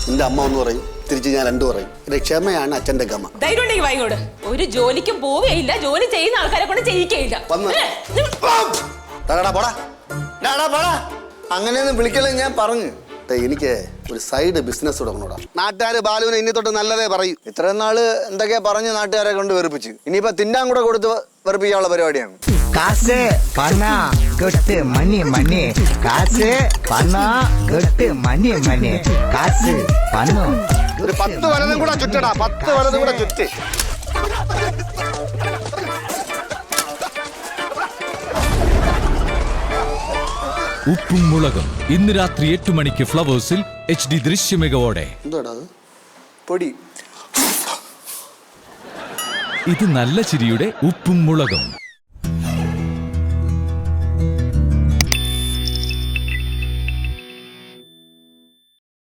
നിന്റെ അമ്മ ഒന്ന് പറയും, തിരിച്ച് ഞാൻ രണ്ടു പറയും. ക്ഷമയാണ് അച്ഛന്റെ ഗമ. ധൈര്യം വായിക്കോട്. ഒരു ജോലിക്കും പോവുകയില്ല, ജോലി ചെയ്യുന്ന ആൾക്കാരെ കൊണ്ട് ചെയ്യിക്കയില്ല. അങ്ങനെയൊന്നും വിളിക്കലേ ഞാൻ പറഞ്ഞു. എനിക്ക് ഒരു സൈഡ് ബിസിനസ് തുടങ്ങണോടാ. നാട്ടുകാര് ബാലുവിനെ ഇനി തൊട്ട് നല്ലതേ പറയും. ഇത്രയും നാള് എന്തൊക്കെയാ പറഞ്ഞ് നാട്ടുകാരെ കൊണ്ട് വെറുപ്പിച്ച്, ഇനിയിപ്പോ തിന്നാൻ കൂടെ കൊടുത്ത് വെറുപ്പിക്കാനുള്ള പരിപാടിയാണ്. കാശ് പണം കെട്ട് മണി മണി, കാശ് പണം കെട്ട് മണി മണി, കാശ് പണം. ഒരു 10 വലതും കൂടെ ചുറ്റടാ, 10 വലതും കൂടെ ചുറ്റ്. ഉപ്പും മുളകും ഇന്ന് രാത്രി 8 മണിക്ക് ഫ്ലവേഴ്സിൽ HD ദൃശ്യമികവോടെ. പൊടി. ഇത് നല്ല ചിരിയുടെ ഉപ്പും മുളകും.